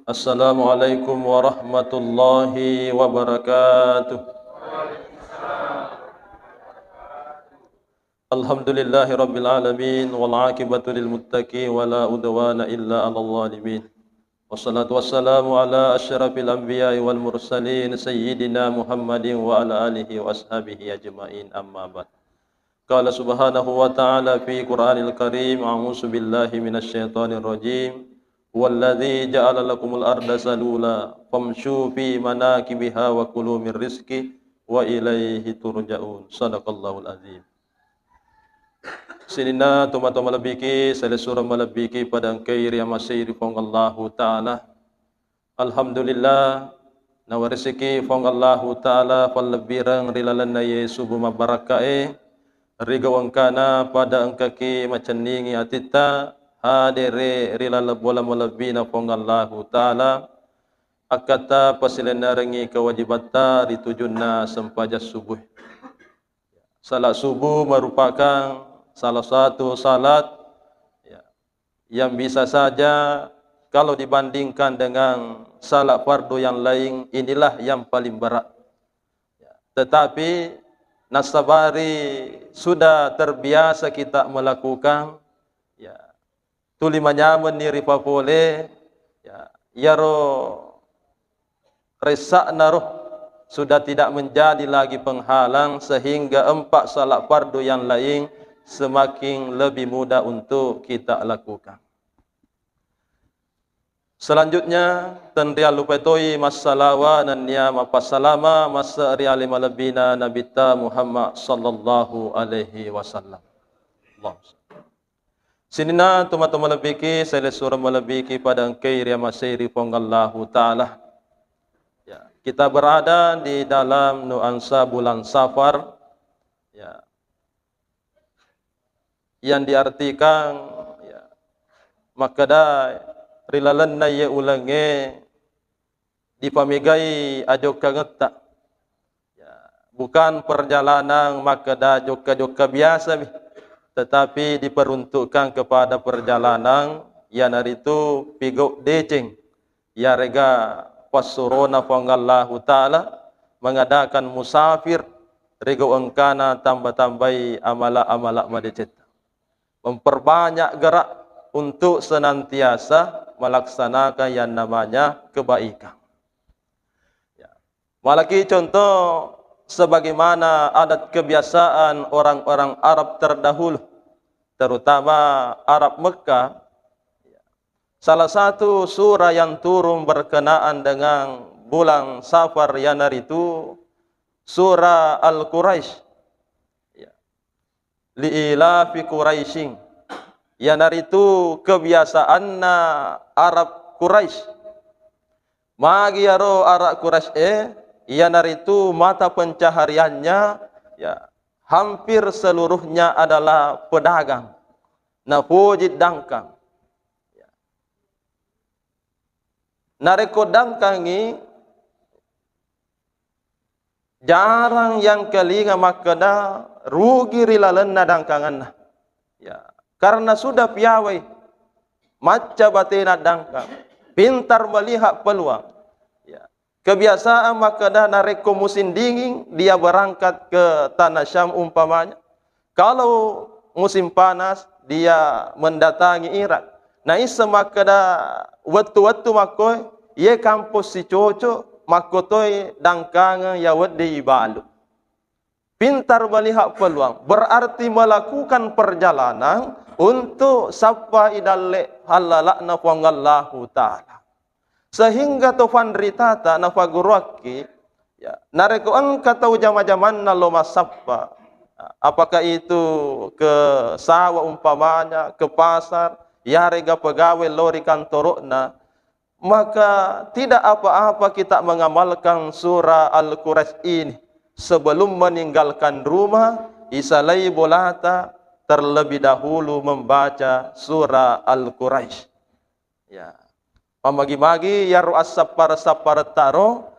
Assalamualaikum warahmatullahi wabarakatuh. Alhamdulillahi rabbil alamin wal aqibatu lil muttaqin wala udwana illa 'alal zalimin. Wassalatu wassalamu ala asyrafil anbiya'i wal mursalin sayyidina Muhammadin wa ala alihi wa ashabihi ajma'in, amma ba'd. Qala subhanahu wa ta'ala fi Qur'anil Karim, a'udzu billahi minasy syaithanir rajim. Walladzi ja'ala lakumul arda zalula famshu fi manakibiha wa kulu min rizqi wa ilaihi turja'un. Shadaqallahul azim. Sinina tuma-tuma labiki sala surah malabiki padang kair ya masir fong Allahu taala. Alhamdulillah nawarisiki fong Allahu taala falbirang rilalan na Yesu buma barakae rigawang kana pada angkaki macaningi atita hadere rilala bola malabina fong Allahu taala akata pasilenarangi kewajibata ditujunna sempajas subuh. Salat subuh merupakan salah satu salat yang bisa saja kalau dibandingkan dengan salat fardu yang lain, inilah yang paling berat. Tetapi nasabari sudah terbiasa kita melakukan, tuli manyaman ni ripapole, yaro resak naruh sudah tidak menjadi lagi penghalang sehingga 4 salat fardu yang lain semakin lebih mudah untuk kita lakukan. Selanjutnya, tenria lupetoi masalawa dan niya mapasalama masa riali malabina nabita Muhammad sallallahu alaihi wasallam. Sinina tuma-tuma malabiki sele surah malabiki pada kair ya masiri fongallahu taala. Kita berada di dalam nuansa bulan Safar, yang diartikan makada rilalan na ye ulange dipamigai ajo kangeta, bukan perjalanan makada joka-joka biasa, tetapi diperuntukkan kepada perjalanan yang hari itu pigok deceng ya rega pasurona fangallahu taala mengadakan musafir rego engkana tambah-tambai amala-amala madecet, memperbanyak gerak untuk senantiasa melaksanakan yang namanya kebaikan. Malaki contoh sebagaimana adat kebiasaan orang-orang Arab terdahulu, terutama Arab Mekah. Salah satu surah yang turun berkenaan dengan bulan Safar yanar itu surah Al-Quraisy. Li'ilafi Quraisyin. Yanar itu kebiasaanna Arab Quraisy. Magi yaro Arab Quraisy yanar itu mata pencahariannya hampir seluruhnya adalah pedagang. Nafujid dangkang. Nareko dangkangi jarang yang kelinga makada rugi rilalan na dangkangan. Karena sudah piawai maca batena dangkang, pintar melihat peluang. Kebiasaan makada nareko musim dingin dia berangkat ke tanah Syam umpamanya. Kalau musim panas dia mendatangi Irak. Nah isa makada waktu-waktu makoy ye kampus si coco makotoy dangkangan ya wedi balu. Pintar melihat peluang, berarti melakukan perjalanan untuk sapa idalle halalakna fangallahu taala. Sehingga tofan ritata nafagurwaki nareko angka tau jama-jaman na loma sapa. Apakah itu ke sawah umpamanya, ke pasar, rega pegawai lori kantorokna, maka tidak apa-apa kita mengamalkan surah Al-Quraisy ini sebelum meninggalkan rumah. Isalai bolata terlebih dahulu membaca surah Al-Quraisy. Pamagi-magi ya ru'as sapar taro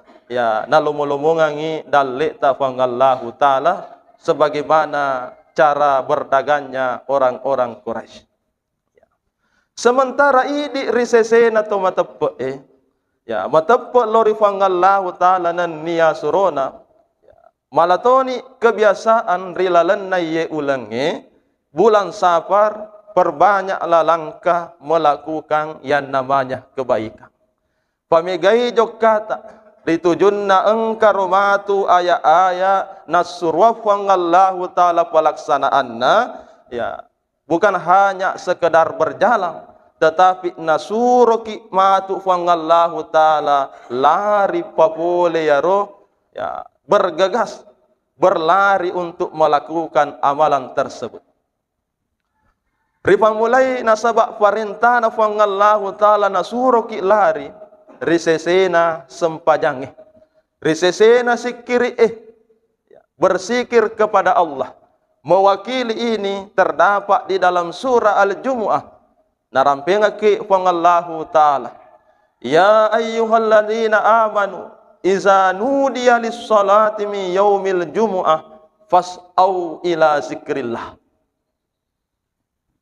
nalumumungangi dalita fangallahu taala sebagaimana cara berdagangnya orang-orang Quraisy. Sementara idi risesena to matepe Ya, matappo lori fangallahu ta'ala nan niya surona. Malatoni kebiasaan rilalan na ye ulangi, bulan Safar perbanyaklah langkah melakukan yang namanya kebaikan. Pamigai jok kata, ditujunna engkarumatu ayat-ayat nasurwa fangallahu ta'ala pelaksanaanna, ya, bukan hanya sekedar berjalan, tetapi nasuroki matu fangallahu ta'ala lari papole ya roh, ya, bergegas, berlari untuk melakukan amalan tersebut. Ripa mulai nasabak perintah na fangallahu ta'ala nasuroki lari, risesena sempajange, risesena sikiri bersikir kepada Allah. Mewakili ini terdapat di dalam surah Al-Jumu'ah. Narampingaki fangallahu ta'ala, ya ayyuhalladzina amanu iza nudiya lis-salati min yaumil jumu'ah fas'au ila zikrillah.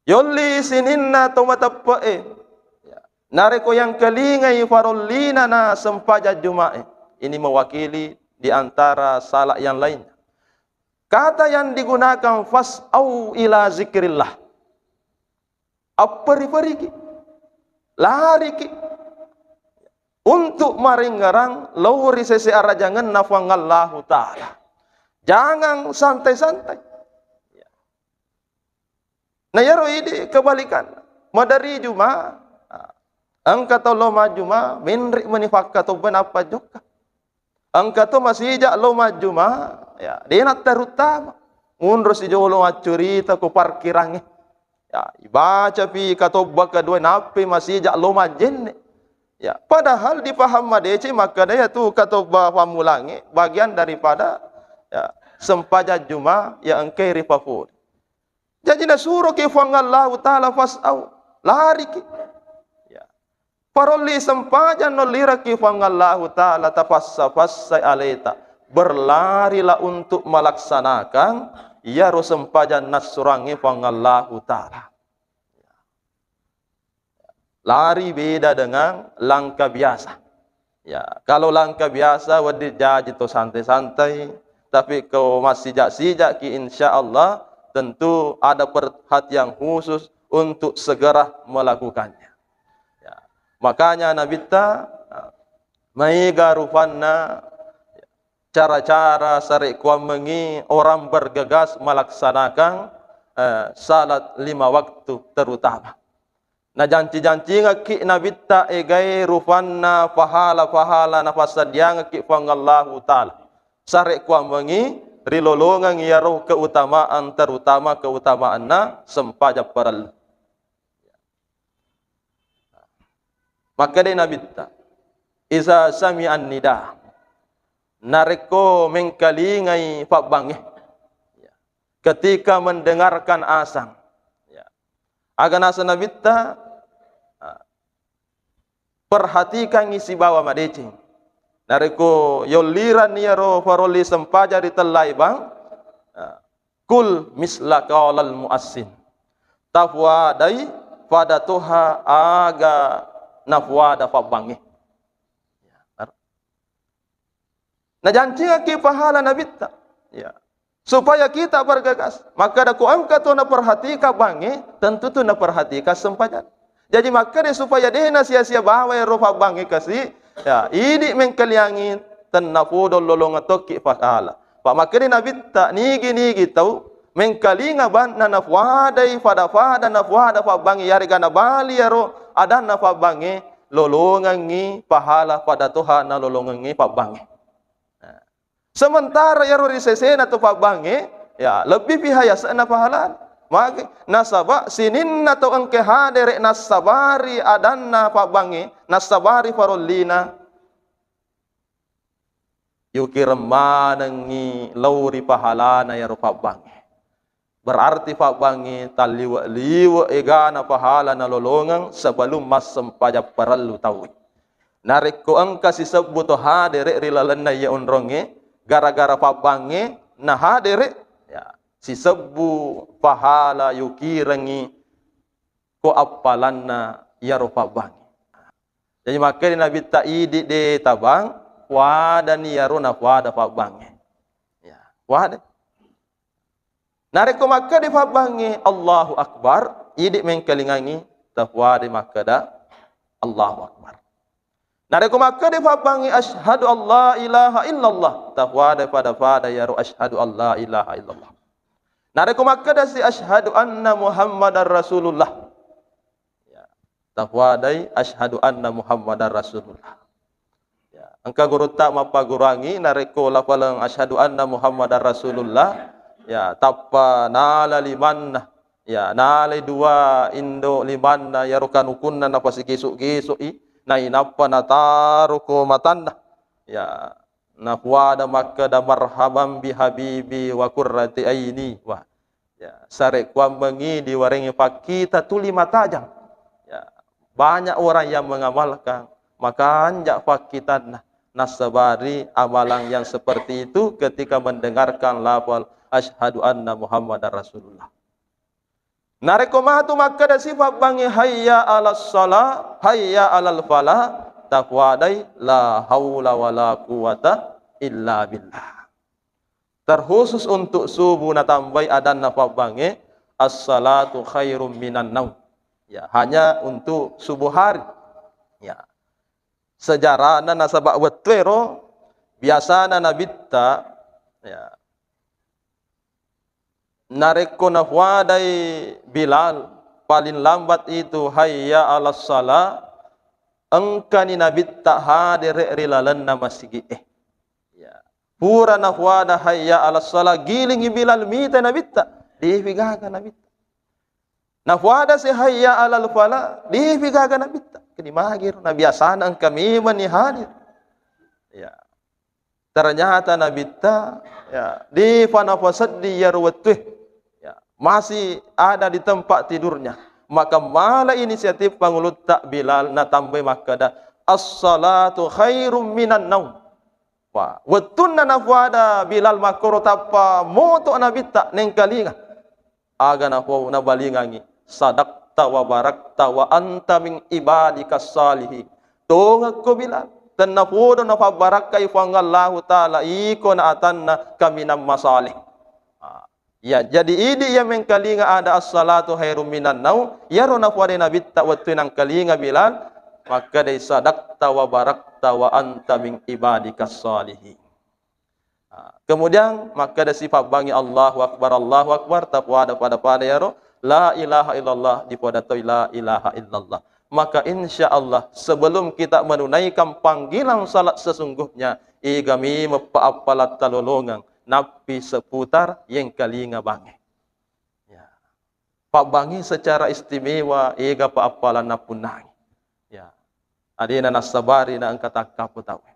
Yolli sininna tomatappae, nareko yang kelingai farollina na sempaja Jumae. Ini mewakili di antara salat yang lainnya. Kata yang digunakan fas'au ila zikrillah, apari-pariki, lariki, untuk maringgarang lauri sese arajangan nafangallahu ta'ala. Jangan santai-santai. Nah yaro ini kebalikan. Madari Juma, angkat loma Juma, minrik menifakka toban apa juga. Angkat masih jak loma Juma, ya, dia nak terutama. Mundur si jolo ngacurita ku parkirannya. Ya, baca pi katobak kedua napi masih jak loma jenne. Ya, padahal dipaham madece maka dia tu kata pamulangi bagian daripada, ya, sempaja Juma yang engkai ripafur. Jadi nasuruh ke fangallahu ta'ala fas'au, lari ki. Ya. Paroli sempaja nolira ke fangallahu ta'ala tafassa aleta, berlarilah untuk melaksanakan ya sempaja nasurangi fangallahu ta'ala. Lari beda dengan langkah biasa. Ya, kalau langkah biasa wadi jaji to santai-santai, tapi kalau masih sijak ki insyaallah tentu ada perhatian khusus untuk segera melakukannya. Ya, makanya Nabi ta maigarufanna cara-cara sarikuam mengi orang bergegas melaksanakan salat 5 waktu terutama. Na janji-janji ngaki Nabi ta egai rufanna pahala-pahala nafasadya ngaki fangallahu ta'ala. Sare kuam mengi rilolongan yaro keutamaan terutama keutamaan na sempaja paral. Maka dia Nabi ta iza sami'an nida nareko mengkalingai pabange ketika mendengarkan asang. Agan asa Nabi ta perhatikan isi bawah madecing. Nareko yoliran niaro faroli sempaja di telai bang. Kul misla qaulal muassin. Tafwadai pada toha aga nafwada fabangi. Nah janji ki pahala Nabi ta. Ya. Supaya kita bergegas. Maka daku angkat tu na perhatikan bangi, tentu tu na perhatikan sempaja. Jadi maka dia supaya dia na sia-sia bawa rofa bangi kasih, ya ini mengkaliangi tenapudol lolong atoki pahala. Pak maka dia Nabi tak nigi tahu mengkalinga ban na nafwadai fada nafwada fa bangi yari gana bali yaro ada nafa bangi lolongangi pahala pada Tuhan na lolongangi pa bangi. Sementara yaro risesena tu fa bangi ya lebih pihaya sana pahala. Maka nasabak sinin atau engke hadere nasabari adanna pabangi nasabari farollina yukirmanangi lauri pahalana ya pabangi. Berarti pabangi taliwa egana pahala na lolongang sebelum mas sempaja perlu tahu. Nariko engka si sebut hadere rilalanna ya unronge gara-gara pabangi nah hadere ya si sebu pahala yukirangi ko apalanna ya rofa bangi. Jadi maka di Nabi ta idi de tabang wada ni yaruna wada fa bange. Ya, wada. Nareko maka di fa bange Allahu Akbar, idi mengkelingangi tafwa di maka da Allahu Akbar. Nareko maka di fa bange asyhadu alla ilaha illallah, tafwa pada pada yaru asyhadu alla ilaha illallah. Nareko maka da si asyhadu anna Muhammadar Rasulullah. Ya, tafwa dai asyhadu anna Muhammadar Rasulullah. Angka guru tak mapa gurangi nareko lapalang asyhadu anna Muhammadar Rasulullah ya tappa nala limanna ya nala dua indo limanna ya rukanukunna napa sikisuk-kisuk i nai napa nataruku matanna ya nafwada makka da marhaban bi habibi wa qurrati aini wa ya sare kwam mengi di waringi pakita tuli matajang ya banyak orang yang mengamalkan maka anjak pakitanna nasabari amalan yang seperti itu ketika mendengarkan lafal asyhadu anna Muhammadar Rasulullah. Narekomatu maka da sifat bangi hayya 'alas shalah, hayya 'alal falah, taqwadai la haula wala quwata illa billah. Terkhusus untuk subuh na tambai adan nafas bangi as-salatu khairum minan naum. Ya, hanya untuk subuh hari. Ya. Sejarah na nasabak wetwero biasa na nabitta ya nareko nafwadai Bilal paling lambat itu hayya 'alas shalah engkani nabitta hadir rilalan masjid ya pura nafwada hayya 'alas shalah gilingi Bilal mita nabitta difigaga nabitta nafwada si hayya 'alal falah difigaga nabitta kini magir na biasa ang kami manihadir. Ya. Ternyata nabita ya di fanafasad di yarwatuh ya masih ada di tempat tidurnya. Maka mala inisiatif pangulut tak Bilal na tambah makada as-salatu khairum minan naum. Wa watunna nafwada Bilal makoro tapa moto nabita neng kalinga. Aga nafwa na balingangi sadak wa barakta wa anta min ibadikas salihin. Tongak ko Bilal. Tanapudo na pabarakay fangallahu ta'ala iko na atanna kami ng masalih. Ya, jadi idi yang mengkalinga ada as-salatu khairum minan naum. Yaro na po rin nabitta watu ng kalinga Bilal. Maka day sadakta wa barakta wa anta min ibadikas salihin. Kemudian maka ada sifat bangi Allahu Akbar tapwada pada yaro. La ilaha illallah dipodatoi la ilaha illallah. Maka insya Allah sebelum kita menunaikan panggilan salat sesungguhnya igami mepaapalat talolongang napi seputar yang kalinga bangi. Ya. Pak bangi secara istimewa iga paapalan napunangi. Ya. Adina nasabari na ang katakapo tawe.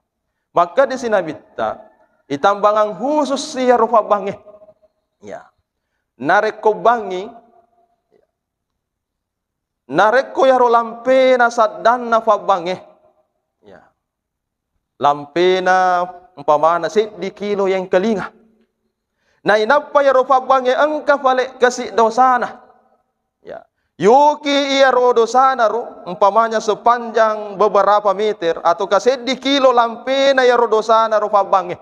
Maka di sinabita itambangang khusus siya rupa bangi. Ya. Nareko bangi nareko yaro lampena sadana fabange ya lampena umpamana di kilo yang kelinga na inapa yaro fabange engka fale kasi dosana ya yuki yaro dosana ro umpamanya sepanjang beberapa meter atau kasi di kilo lampena yaro dosana ro fabange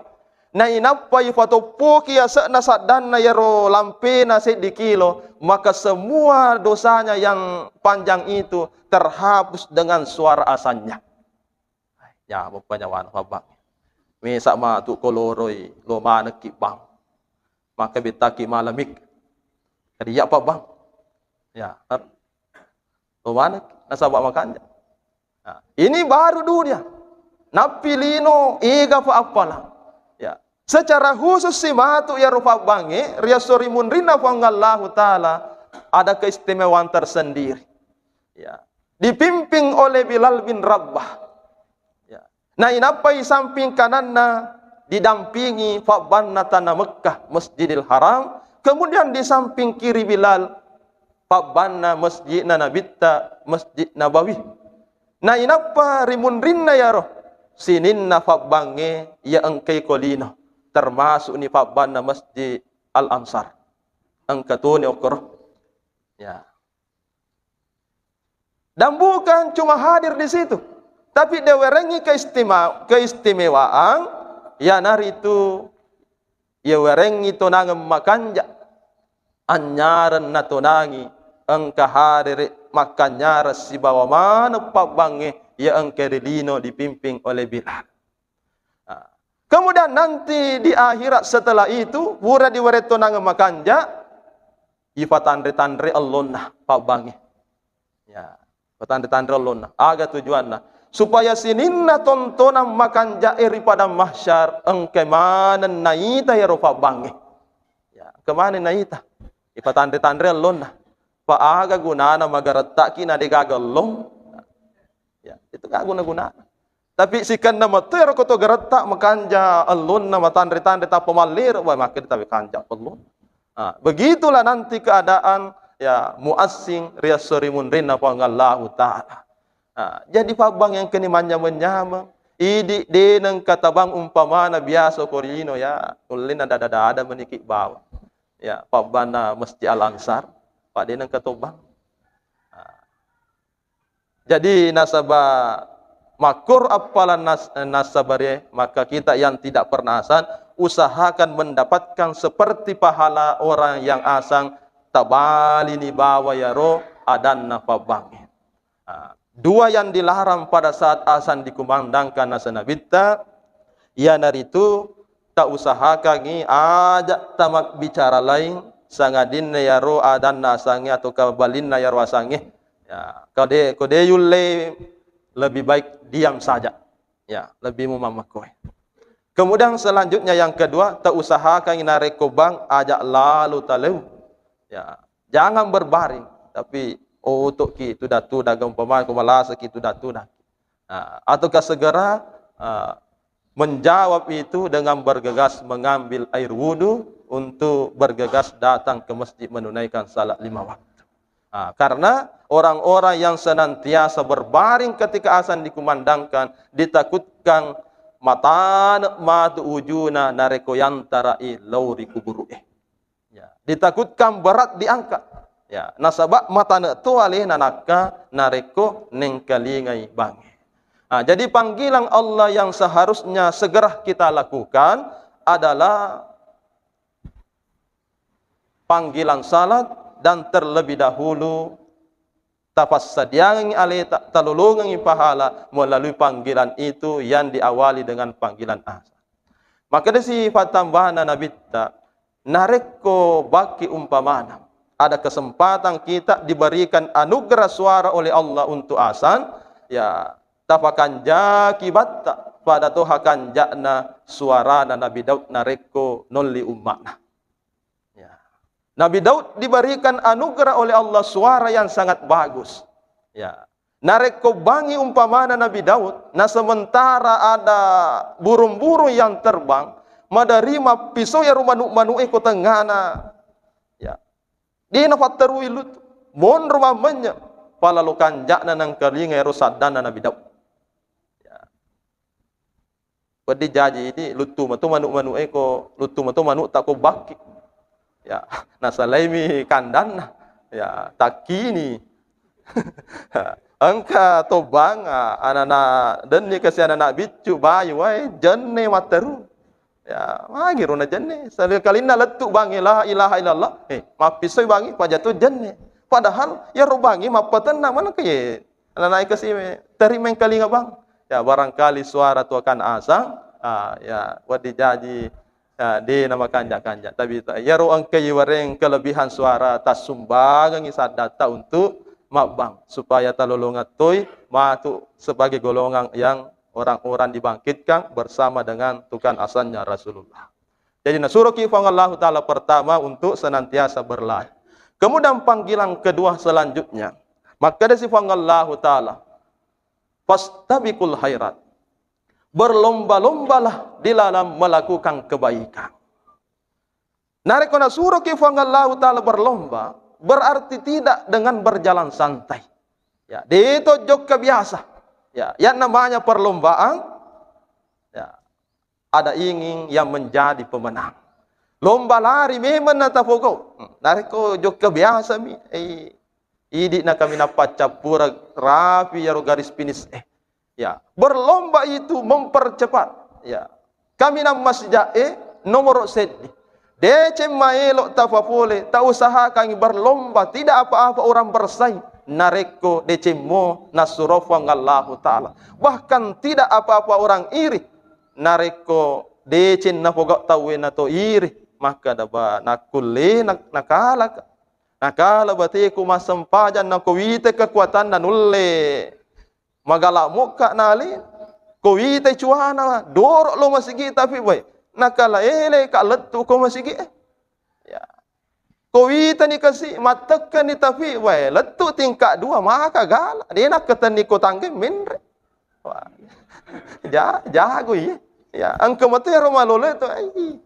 na inapa ifatopuki asa na sadana yaro lampena di kilo maka semua dosanya yang panjang itu terhapus dengan suara asannya. Ya, mempanyawan babang. Misa ma tu koloroi lo maneki bang. Maka bitaki malamik. Kadi ya bang. Ya, lo maneki nasabak makanya. Nah, ini baru dunia. Napilino iga fa apalah. Ya. Secara khusus si matu ya rupa bangi riasori munrina fangallahu ta'ala ada keistimewaan tersendiri. Ya. Dipimpin oleh Bilal bin Rabah. Ya. Nah inapai samping kananna didampingi Fa'banna tanah Mekah Masjidil Haram. Kemudian di samping kiri Bilal Fa'banna Masjid Nabitta Masjid Nabawi. Nah inapa rimunrinna ya roh sininna Fa'bange ya engkai kolino. Termasuk ni Fa'banna Masjid Al-Ansar. Angkatuni okor. Ya. Dan bukan cuma hadir di situ. Tapi dia werengi keistimewaan, ya nari itu, ya werengi tonang makanja, anyaran na tonangi, engka hari makanyara si bawa mana pabange, ya engka rilino dipimpin oleh Bilal. Kemudian nanti di akhirat setelah itu, pura diwaret tonang makanja, ifatandre-tandre allonna pabange. Ya, ifatandre-tandre allonna. Aga tujuanna supaya sininna tontonan makan jairi pada mahsyar engke mana naita ya rupa bange. Ya, kemana naita? Ipatandre-tandre lonna. Paaga gunana magarataki na digagallong. Ya, itu gak guna-guna. Tapi sikan na matero ko to garatta makanja allon na matandre-tandre ta pemalir, wah makin tapi kanja allon. Begitulah nanti keadaan ya muassing riasorimun rinna pangallahu ta'ala. Jadi pabang yang kenimanya menyama, idi deneng katabang umpamana biasa korino ya, ulin ada menikik bawa. Ya, pabana mesti al-ansar, pak deneng katobang. Jadi nasabah makur apalan nasabare, maka kita yang tidak pernah asan usahakan mendapatkan seperti pahala orang yang asang tabali ni bawa ya roh adanna pabang. Dua yang dilarang pada saat asan dikumandangkan asana bitta, ya naritu tak usahakan ajak tamak bicara lain sangadin ya ro adan nasangi atau kabalin ya ro asangi. Ya, kode yulle lebih baik diam saja. Ya, lebih memamakoi. Kemudian selanjutnya yang kedua, tak usahakan narekobang ajak lalu talu. Ya, jangan berbaring, tapi untuk kita datu dagang pemain kumalasa kita datu dah. Ataukah segera menjawab itu dengan bergegas mengambil air wudu untuk bergegas datang ke masjid menunaikan salat 5 waktu. Karena orang-orang yang senantiasa berbaring ketika azan dikumandangkan ditakutkan matu ujuna nareko yantarai lauri kuburu'e. Ya, ditakutkan berat diangkat. Ya, nasabak mata tu alih nanaka nareko nengkalingai bangi. Jadi panggilan Allah yang seharusnya segera kita lakukan adalah panggilan salat dan terlebih dahulu tafassadiang alih talulungan pahala melalui panggilan itu yang diawali dengan panggilan azan. Maka dari sifat tambahan Nabi ta nareko baki umpamana. Ada kesempatan kita diberikan anugerah suara oleh Allah untuk azan, ya tapakan jakibatta pada tohakan jakna suara Nabi Daud nareko nolli ummakna. Ya. Nabi Daud diberikan anugerah oleh Allah suara yang sangat bagus. Ya. Nareko bangi umpamana Nabi Daud, nah sementara ada burung-burung yang terbang, madarima pisau ya rumah eko tengana. Ya. Di nafattaru ilut mon rumah menya pala lukan jakna nang kalinga rosadana Nabi Daud. Ya. Pedi jaji ini lutu matu manu eko lutu matu manu tak ko baki. Ya, nasalaimi kandan ya takini. Angka tobanga anana dan ni kasi anak bicu bayu wai jenne mataru. Ya, magi rona jenne. Sekali na letuk bangi la ilaha illallah. Mapisoi bangi pajatu jenne. Padahal ya rubangi mapatena mana ke anak kasi terima kali ngabang. Ya barangkali suara tu akan asang. Ya wadi jaji di nama kanja-kanja. Tapi ya ruang kayiwareng kelebihan suara tas sumbangan isad data untuk mabang supaya talolongat toy matu sebagai golongan yang orang-orang dibangkitkan bersama dengan tukan asalnya Rasulullah. Jadi nasuruh kifang Allah Ta'ala pertama untuk senantiasa berlari. Kemudian panggilan kedua selanjutnya. Maka dari sifang Allah Ta'ala. Fastabikul khairat. Berlomba-lombalah di dalam melakukan kebaikan. Nareko nasuruh kifang Allah Ta'ala berlomba. Berarti tidak dengan berjalan santai. Ya, itu jok kebiasa. Ya, yang namanya perlombaan, ya, ada ingin yang menjadi pemenang. Lomba lari memang natafogo. Nareko jok kebiasa mi. Idi na kami napacapura rapi ya garis finish. Ya, berlomba itu mempercepat. Ya. Kami nam masjid nomor sedih. Dece maelok tafapole, tak usaha kami berlomba, tidak apa-apa orang bersaing. Nareko dece mo nasurofa ngallahu ta'ala. Bahkan tidak apa-apa orang iri. Nareko dece napogak tawe na to iri. Maka daba nakule nakala. Nakala batiku masempajan nakowite kekuatan nanulle. Magala muka nali. Kowite cuana dorok lo masigi tapi boy. Nakala ele ka letu ko masigi. Ya. Kowite ni kasi matakan ni tapi boy letu tingkat 2 maka gala. Dia nak ketani ko tangge menre. Wah. Jago ya. Ya, angka mate romalole to ai.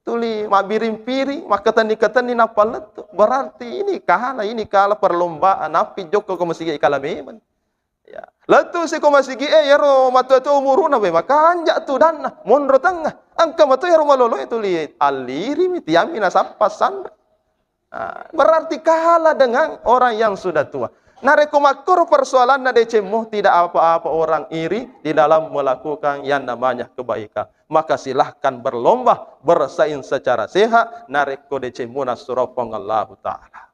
Tuli mabirim-piri maka ketani napal letu. Berarti ini kala perlombaan api joko ko masigi kala meman. Ya. Letu si ko masigi yero matu tu umuruna be maka anjak tu danna monro tengah angka matu yero malolo itu li aliri mitiami nasapasan. Berarti kalah dengan orang yang sudah tua. Nareko makur persoalan na decemo tidak apa-apa orang iri di dalam melakukan yang namanya kebaikan. Maka silahkan berlomba bersaing secara sehat nareko decemo nasrofangallahu ta'ala.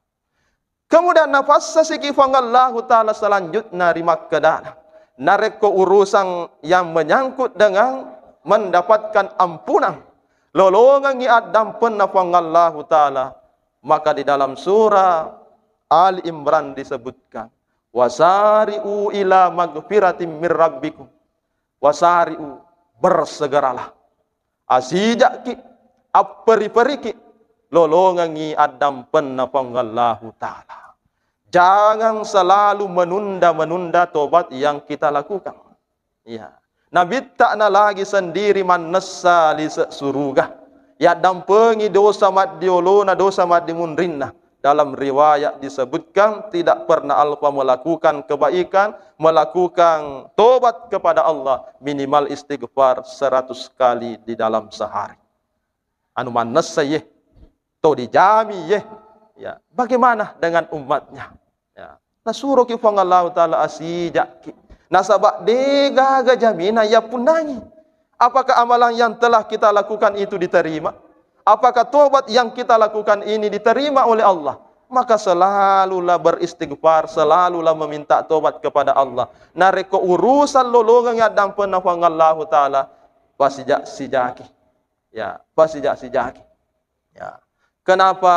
Kemudian nafas segi fangallahu ta'ala selanjutnya rimak kedalam. Nareko urusan yang menyangkut dengan mendapatkan ampunan. Lolongan ni adam penafangallahu ta'ala. Maka di dalam surah Ali Imran disebutkan. Wasari'u ila magfiratim mir rabbikum. Wasari'u bersegeralah. Asijak ki aperi-periki. Lolongan ni adam penafangallahu ta'ala. Jangan selalu menunda-menunda tobat yang kita lakukan. Ya. Nabi takna lagi sendiri manassa li surugah. Ya dampengi dosa mat diolona dosa mat dimunrinna. Dalam riwayat disebutkan tidak pernah alfa melakukan kebaikan, melakukan tobat kepada Allah minimal istighfar 100 kali di dalam sehari. Anu manassa ye to dijami ye. Ya, bagaimana dengan umatnya? Ya. Nasuruh ki fangallahu ta'ala asijak ki. Nasabak dega gajamina ya punangi. Apakah amalan yang telah kita lakukan itu diterima? Apakah tobat yang kita lakukan ini diterima oleh Allah? Maka selalulah beristighfar, selalulah meminta tobat kepada Allah. Nareko urusan lolongan yang dampen fangallahu ta'ala pasijak sijaki. Ya, pasijak sijaki. Ya. Kenapa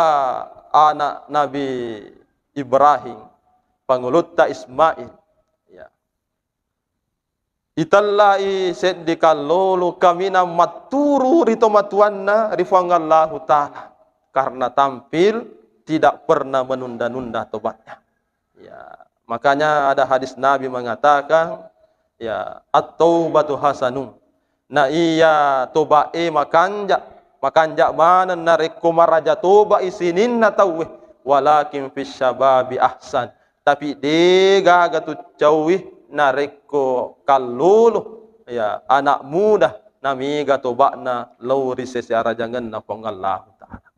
anak Nabi Ibrahim pangulutta Ismail ya itallai seddikallulu kamina maturu rito matuanna rifangallahu ta'ala karena tampil tidak pernah menunda-nunda tobatnya ya makanya ada hadis Nabi mengatakan ya at-taubatu hasanun na iya tobae makanjak mana nareko maraja toba isinin na tawih walakin fis syababi ahsan tapi dega gatu jauh nareko kalulu ya anak muda namiga tobakna lauri secara jangan na pangallahu ta'ala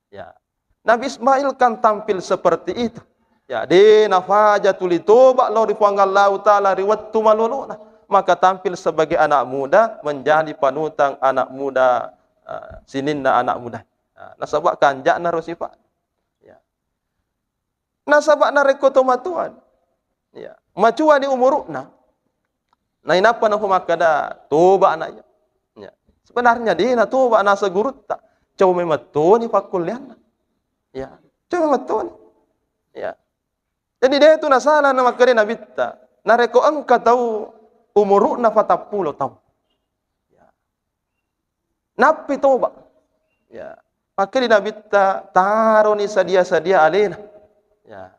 ya Nabi Ismail kan tampil seperti itu ya de nafaja tuli toba lauri pangallahu ta'ala riwattu maluluna maka tampil sebagai anak muda menjadi panutan anak muda sininna anak muda. Nasabak kanjak na rosifat. Ya. Nasabak na rekoto matuan. Ya. Macua di umurukna. Na inapa na humakada toba na ya. Ya. Sebenarnya dia na toba na segurutta. Coba mematoni pakulyan. Ya. Coba mematoni. Ya. Jadi dia itu nasala na makare na bitta. Na reko angka tahu umurukna 40 tahun. Napi toba. Ya. Maka di Nabi taruh ni sadia-sadia alena. Ya.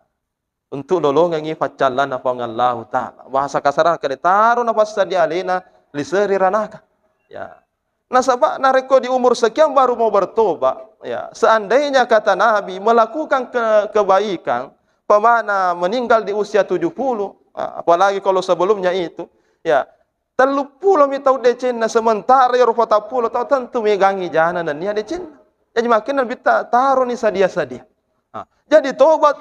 Untuk lolong ngi facalan apa ngallahu ta'ala. Bahasa kasaran kali taruh nafas sadia alena liseri ranaka. Ya. Nasabak nareko di umur sekian baru mau bertobat. Ya. Seandainya kata Nabi melakukan kebaikan, pemana meninggal di usia 70, apalagi kalau sebelumnya itu, ya. 30 mitau decen na sementara ya 40 tau tentu megangi jana dan dia decen. Jadi makin Nabi taruh ni sadia-sadia. Jadi tobat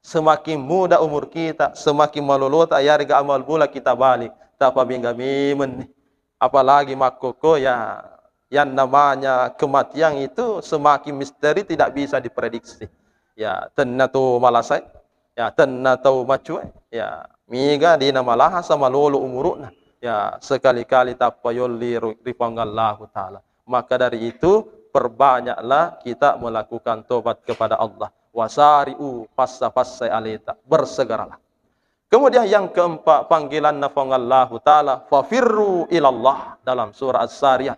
Semakin muda umur kita, semakin malulota yarga amal bula kita balik. Tapa bingamimen. Apalagi makoko ya, yang namanya kematian itu semakin misteri, tidak bisa diprediksi. Ya, tenna tu malasai, ya tenna tu macue, ya miga dina malaha sama lolo umuruna. Ya, sekali-kali tapayolli rifangallahu taala. Maka dari itu perbanyaklah kita melakukan tobat kepada Allah. Wasari'u fassa alita, bersegeralah. Kemudian yang keempat, panggilan nafangallahu taala, fafirru ilallah dalam surah As-Sariyat.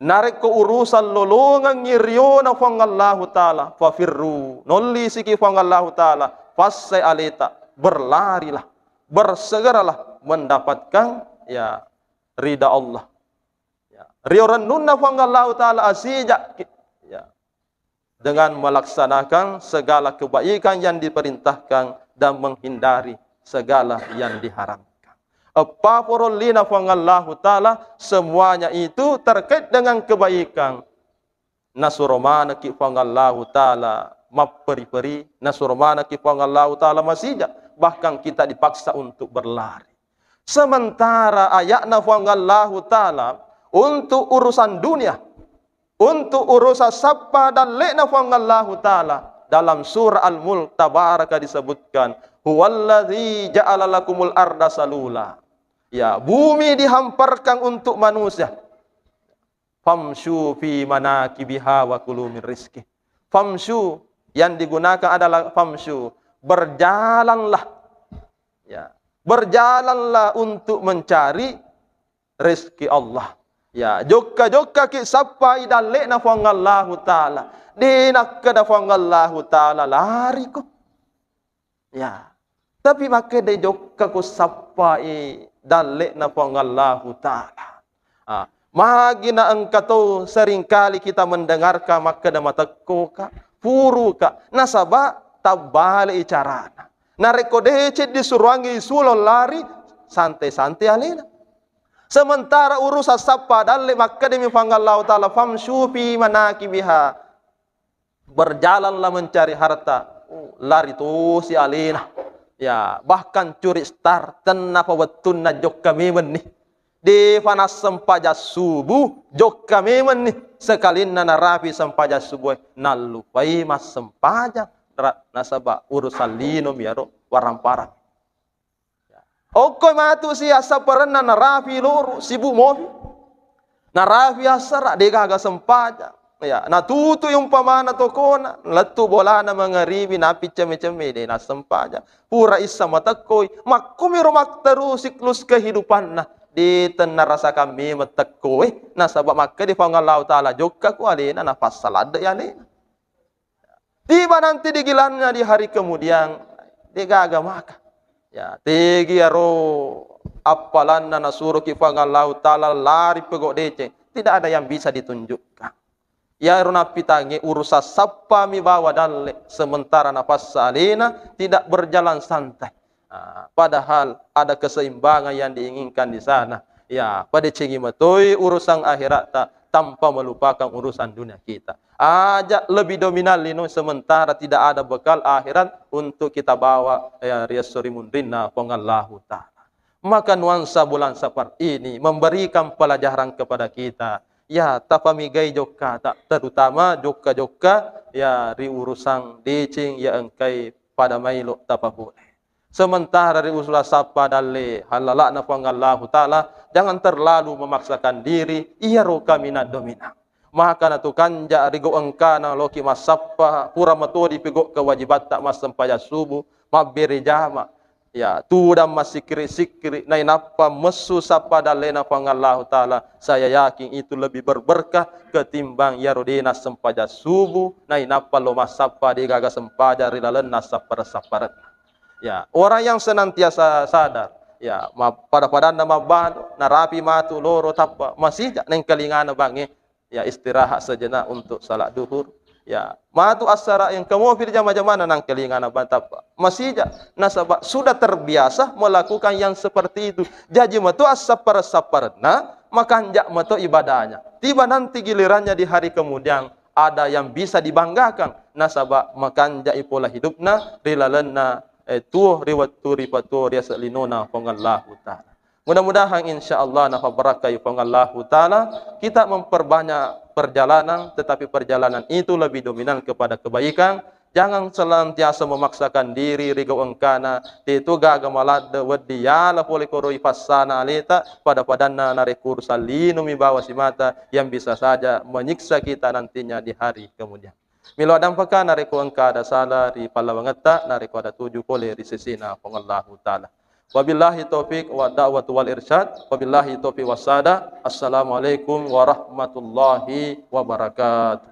Narik ke urusan lolongan ngiriyo nafangallahu taala, fafirru, nolli siki fangallahu taala, fassa alita, berlarilah, bersegeralah mendapatkan ya ridha Allah. Ya, rioranun nafangallahu taala asija, ya, dengan melaksanakan segala kebaikan yang diperintahkan dan menghindari segala yang diharamkan. Apapun lina fangallahu taala, semuanya itu terkait dengan kebaikan. Nasuromana ki fangallahu taala maperi-peri, nasuromana ki fangallahu taala masija, bahkan kita dipaksa untuk berlari. Sementara ayatna fangallahu taala untuk urusan dunia, untuk urusan sapa dan lekna fangallahu taala, dalam surah Al-Mulk tabaraka disebutkan, huwallazi ja'ala lakumul arda salula. Ya, bumi dihamparkan untuk manusia. Famshu fi manakibiha wa kulu min rizki. Famshu yang digunakan adalah famshu, berjalanlah. Ya, berjalanlah untuk mencari rezeki Allah. Ya, jokka ki sapa idalekna fangallahu taala. Dinak kada fangallahu taala lari ko. Ya. Tapi maka de jokka ko sapa dalekna fangallahu taala. Magina engkau seringkali kita mendengarkan maka da matakko ka, puru ka, nasaba tabale carana. Narekodece disuruangi sulol lari santai-santai alena. Sementara urusan sapa dalle maka demi fangallahu taala famshu fi manakibiha, berjalanlah mencari harta, lari tu si alena. Ya, bahkan curi star tenapa wettunna jok kami menni di panas sempaja subuh jok kami menni sekalina narapi sempaja subuh nalupai mas sempaja nasaba urusan lino miaro waramparang. Okoy matu si asa perena narafi loro sibuk mobil. Narafi asara degaga sempaja. Ya, natutu yung pamana tokona, latu bolana mangaribi napi ceme-ceme de na sempaja. Pura isa matakoy, makumiro maktaru siklus kehidupan na di tenarasa kami matakoy. Nasaba makka di fangallahu taala jokka ku alena na pasalada ya alena. Tiba nanti digilannya di hari kemudian degaga maka. Ya, tegi aro apalan na nasuro ki fangallahu taala lari pegok dece. Tidak ada yang bisa ditunjukkan. Ya runa pitangi urusan sapa mi bawa dalle, sementara nafas salina tidak berjalan santai. Padahal ada keseimbangan yang diinginkan di sana. Ya, pada cengi matoi urusan akhirat tanpa melupakan urusan dunia kita. Ajak lebih dominan lino, sementara tidak ada bekal akhirat untuk kita bawa ya riasuri mundrina pangallahu taala. Maka nuansa bulan Safar ini memberikan pelajaran kepada kita. Ya, tapamigay jokka tak terutama jokka ya ri urusan decing ya engkai pada mailo tapapule. Sementara ri usulah sapa dalle halala na pangallahu taala, jangan terlalu memaksakan diri iya roka minad domina. Maka na tukanja rigo engkana loki masappa pura matodi pigo kewajibat tak mas sempaya subuh mabiri jama. Ya, tudam masikri-sikri nainapa mesu sapa dalena pangallahu taala, saya yakin itu lebih berberkah ketimbang yarodina sempaja subuh nainapa lo masapa di gaga sempaja rilalena sapar-saparat. Ya, orang yang senantiasa sadar ya pada nama bado narapi matu loro tapa masih neng kelingana bange ya istirahat sejenak untuk salat duhur. Ya, matu asara yang kamu fir jama-jamana nang kelingana bantap masih nasabak sudah terbiasa melakukan yang seperti itu. Jadi matu asapar-saparna maka njak matu ibadahnya. Tiba nanti gilirannya di hari kemudian ada yang bisa dibanggakan nasaba makan jai pola hidupna rilalana tu riwat tu ripatu riasalinuna pangallahu taala. Mudah-mudahan insya-Allah nafa barakai pangallahu taala kita memperbanyak perjalanan, tetapi perjalanan itu lebih dominan kepada kebaikan. Jangan senantiasa memaksakan diri rigau engkana itu gagamala de wadiala poli koroi fasana alita pada padanna narekur salinu mi bawa simata yang bisa saja menyiksa kita nantinya di hari kemudian. Milo adam peka nareku engkada sala ri palawangata nareku ada 7 poli risisina pangallahu taala. Wabillahi taufik wa da'watu wal irsyad. Wabillahi taufik wasada. Assalamualaikum warahmatullahi wabarakatuh.